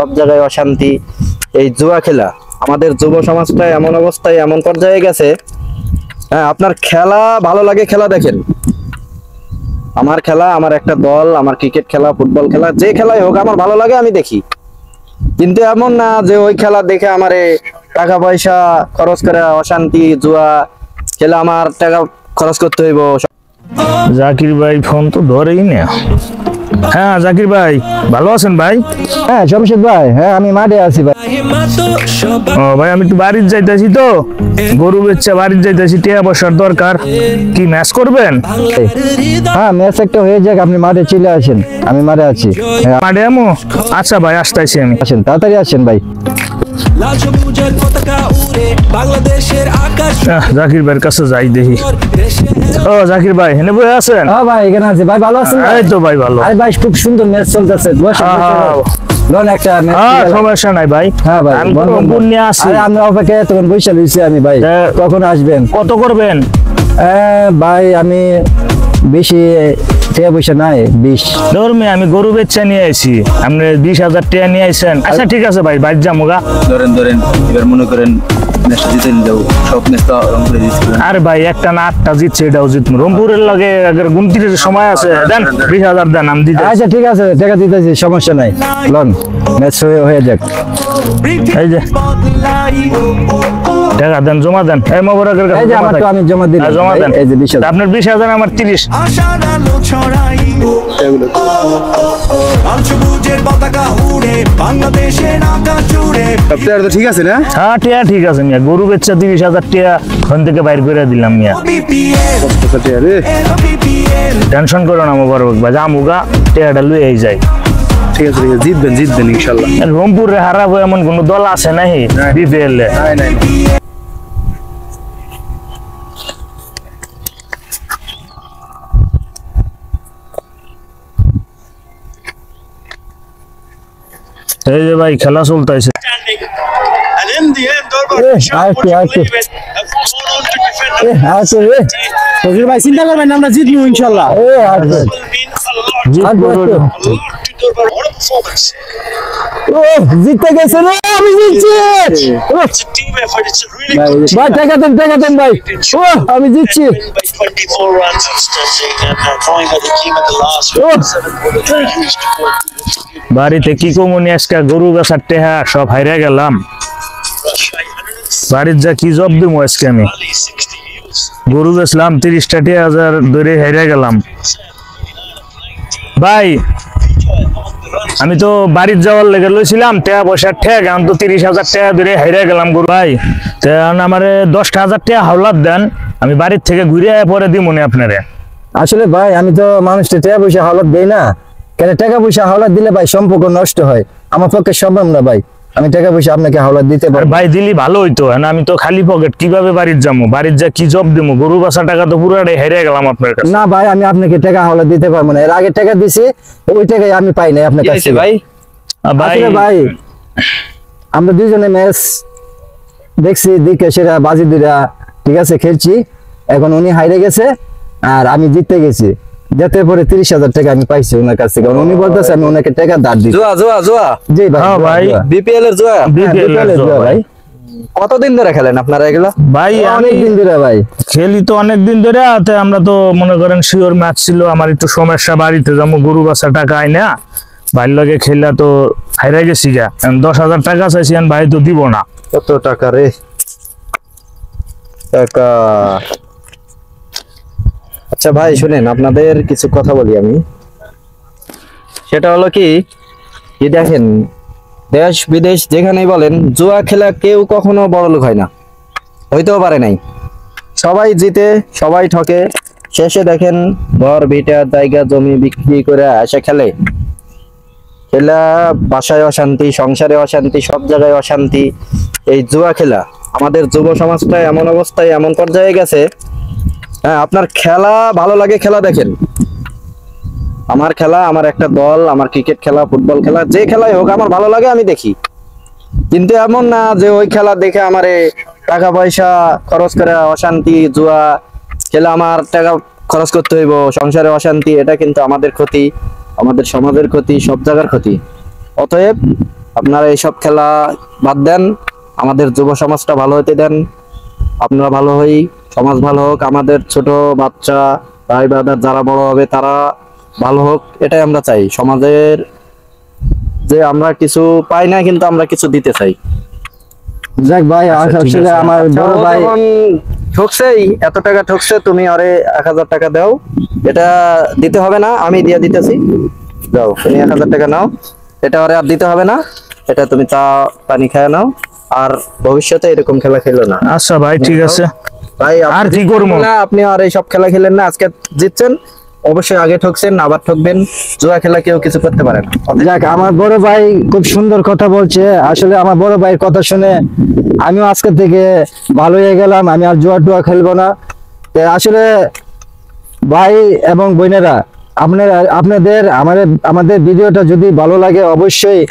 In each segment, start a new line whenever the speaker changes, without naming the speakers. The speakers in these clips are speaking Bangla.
সব জায়গায় অশান্তি, এই জুয়া খেলা আমাদের যুব সমাজটা এমন অবস্থায় এমন পর্যায়ে গেছে। হ্যাঁ, আপনার খেলা ভালো লাগে, খেলা দেখেন। আমার খেলা, আমার একটা দল, আমার ক্রিকেট খেলা, ফুটবল খেলা, যে খেলাই হোক আমার ভালো লাগে, আমি দেখি। কিন্তু এমন না যে ওই খেলা দেখে আমারে টাকা পয়সা খরচ করে অশান্তি জুয়া খেলা আমার টাকা খরচ করতে হইব।
জাকির ভাই ফোন তো ধরেই না। হ্যাঁ জাকির ভাই, ভালো আছেন ভাই?
হ্যাঁ শমশেদ ভাই, হ্যাঁ আমি মাঠে আছি ভাই।
ও ভাই, আমি তো বাড়ির যাইতেছি, তো গরু বেচা বাড়ির যাইতেছি, টাকা পয়সার দরকার। কি ম্যাচ করবেন?
হ্যাঁ ম্যাচ একটা হয়ে যাক, আপনি মাঠে চলে আসেন, আমি মাঠে আছি। হ্যাঁ,
মাঠে আমো? আচ্ছা ভাই, আসতেছি আমি।
আসেন, তাড়াতাড়ি আসেন ভাই।
জাকির ভাইয়ের কাছে যাই দেখি। ও জাকির ভাই, হেনে বসে আছেন?
হ্যাঁ ভাই, এখানে আছি ভাই, ভালো আছেন?
এই তো ভাই ভালো।
আরে ভাই খুব সুন্দর ম্যাচ চলতেছে, একটা ম্যাচ।
সমস্যা নাই ভাই।
হ্যাঁ ভাই,
আমি রংপুর নিয়ে আসি।
আরে আমরা অপেক্ষায় তখন বসে রয়েছি আমি ভাই, কখন আসবেন?
কত করবেন?
ভাই আমি বেশি টাকা পয়সা নাই, 20।
ধর্মে আমি গরু বেচা নিয়ে আইছি, আপনি 20,000 টাকা নিয়ে আইছেন। আচ্ছা ঠিক আছে ভাই, বাইর যামুগা।
ধরেন এবার মনে করেন ম্যাচটা জিতে নিলেও সব ম্যাচ তো রংপুরে জিতছিলেন।
আরে ভাই, একটা না 8টা জিতছে, এটাও জিতবো। রংপুরের লগে 29 সময় আছে, দেন 20,000 দেন, আমি দিতে।
আচ্ছা ঠিক আছে, টাকা দিতেছি, সমস্যা নাই। লন ম্যাচ হয়ে যাক।
এই যে টাকা দেন, জমা দেন। এই মোবারকের কাছে
এই যে আমার তো আমি জমা দিলাম,
জমা দেন।
এই যে 20,000।
আপনার 20,000, আমার 30।
আপনার তো ঠিক আছে না?
হ্যাঁ টিয়া ঠিক আছে মিয়া, গরু বেচা 30,000 টাকা ওখান থেকে বাইর করে দিলাম মিয়া। টেনশন করো না মোবারক ভাই, আমুগা টাকাটা লুয়ে যায়।
ঠিক আছে, জিতবেন ইনশাল্লাহ।
রংপুরে হারাবো এমন কোন দল আছে নাহি বিপিএল এ? এই যে ভাই, খেলা চলতেছে।
And in the end,
ভাই চিন্তা করবেন, আমরা জিতবো ইনশাল্লাহ। জিততে গেছে রে, আমি জিতছি ভাই, টাকা দেন ভাই, আমি জিতছি।
বাড়িতে কি কমনি আজকে, গরু বেচার টেহা সব হাইরা গেলাম। বাড়ির যা কি জব দিব আজকে, আমি গরু বেচলাম 30টা টাকা ধরে হাইরা গেলাম। ভাই আমি তো বাড়ির যাওয়ার লেগে লইছিলাম টাকা পয়সার ঠেক, এখন তো 30,000 টাকা ধরে হাইরা গেলাম গরু। ভাই তখন আমারে 10,000 টাকা হাওলাত দেন, আমি বাড়ির থেকে ঘুরে পরে দিব মনে আপনারে।
আসলে ভাই আমি তো মানুষটা টাকা পয়সা হাওলাত দেই না, কেন টাকা পয়সা হাওলাত দিলে ভাই সম্পর্ক নষ্ট হয়, আমার পক্ষে সম্ভব না ভাই, আমি টাকা পয়সা আপনাকে হাওলাত দিতে পারি।
ভাই দিলি ভালো হইতো, আমি তো খালি পকেট কিভাবে বাড়ির যাবো, বাড়ির যা কি জব দেবো, গরু বাসা টাকা তো পুরাটাই হেরে গেলাম আপনার কাছে।
না ভাই, আমি আপনাকে টাকা হাওলাত দিতে পারবো না, এর আগে টাকা দিছি ওই টাকাই আমি পাই নাই আপনার কাছে ভাই। ভাই আমরা দুইজনে ম্যাচ দেখছি, দেখে সেটা বাজি দুইটা ঠিক আছে খেলছি, এখন উনি হাইরে গেছে আর আমি জিততে গেছি, যেতে পরে 30,000 টাকা আমি পাইছি ওনার কাছ থেকে, উনি বলতেছে আমি ওনাকে টাকা ধার দিই।
জুয়া
জি ভাই।
হ্যাঁ ভাই,
বিপিএল এর জুয়া।
বিপিএল এর জুয়া ভাই।
কতদিন ধরে খেলেন আপনারা এগুলো?
ভাই
অনেক দিন ধরে ভাই
খেলি তো, অনেক দিন ধরে। আমরা তো মনে করেন শিওর ম্যাচ ছিল, আমার একটু সমস্যা, বাড়িতে যাবো গরু বাসা টাকা আই না, ভাই লাগে খেলা তো হাইরা গেছি গা। 10,000 টাকা চাইছি, ভাই তো দিব না।
কত টাকা রে? টাকা। আচ্ছা ভাই শুনেন, আপনাদের কিছু কথা বলি আমি। সেটা হলো কি দেখেন, দেশ বিদেশ যেখানেই বলেন, জুয়া খেলা কেউ কখনো বড়লোক হয় না, হইতেও পারে নাই। সবাই জিতে, সবাই ঠকে, শেষে দেখেন ঘর ভিটা জায়গা জমি বিক্রি করে এসে খেলে। খেলা বাসায় অশান্তি, সংসারে অশান্তি, সব জায়গায় অশান্তি। এই জুয়া খেলা আমাদের যুব সমাজটা এমন অবস্থায় এমন পর্যায়ে গেছে। হ্যাঁ, আপনার খেলা ভালো লাগে, খেলা দেখেন। আমার খেলা, আমার একটা দল, আমার ক্রিকেট খেলা, ফুটবল খেলা, যে খেলাই হোক আমার ভালো লাগে, আমি দেখি। কিন্তু এমন না যে ওই খেলা দেখে আমারে টাকা পয়সা খরচ করে অশান্তি জুয়া খেলা আমার টাকা খরচ করতে হইব, সংসারে অশান্তি, এটা কিন্তু আমাদের ক্ষতি, আমাদের সমাজের ক্ষতি, সব জায়গার ক্ষতি। অতএব আপনারা এইসব খেলা বাদ দেন, আমাদের যুব সমাজটা ভালো হতে দেন। আপনারা ভালো হই, সমাজ ভালো হোক, আমাদের ছোট বাচ্চা ভাই ব্রাদার যারা বড় হবে তারা ভালো হোক, এটাই আমরা চাই। সমাজের যে আমরা কিছু পাই না, কিন্তু আমরা কিছু দিতে চাই।
যাক ভাই, আসলে আমার বড়
ও
ভাই
যখন ঠকছেই, এত টাকা ঠকছে, তুমি আরে 1000 টাকা দাও, এটা দিতে হবে না, আমি দিয়ে দিতেছি। দাও, তুমি 1000 টাকা নাও, এটা আরে আর দিতে হবে না, এটা তুমি চা পানি খেয়ে নাও, আর ভবিষ্যতে এরকম খেলা খেলো না।
আচ্ছা ভাই, ঠিক আছে।
ভাই
আর কি করবো?
আপনি আর এই সব খেলা খেলেন না, আজকে জিতছেন, অবশ্যই আগে ঠকছেন, আবার ঠকবেন। জুয়া খেলা কেউ কিছু করতে পারে না।
যাক, আমার বড় ভাই খুব সুন্দর কথা বলছে। আসলে আমার বড় ভাইয়ের কথা শুনে আমিও আজকে থেকে ভালো হয়ে গেলাম, আমি আর জুয়া টুয়া খেলবো না। তো আসলে ভাই এবং বোনেরা, আপনাদের আমাদের ভিডিওটা যদি ভালো লাগে, অবশ্যই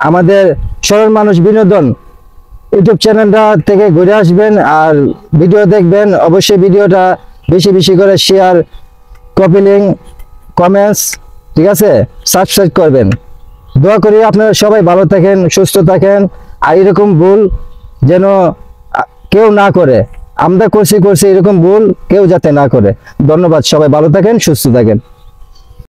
আমাদের সরল মানুষ বিনোদন ইউটিউব চ্যানেলটা থেকে ঘুরে আসবেন আর ভিডিও দেখবেন। অবশ্যই ভিডিওটা বেশি বেশি করে শেয়ার, কপি লিঙ্ক, কমেন্টস, ঠিক আছে, সাবস্ক্রাইব করবেন। দোয়া করি আপনারা সবাই ভালো থাকেন, সুস্থ থাকেন, আর এরকম ভুল যেন কেউ না করে। আমরা করছি এরকম ভুল কেউ যাতে না করে। ধন্যবাদ, সবাই ভালো থাকেন, সুস্থ থাকেন।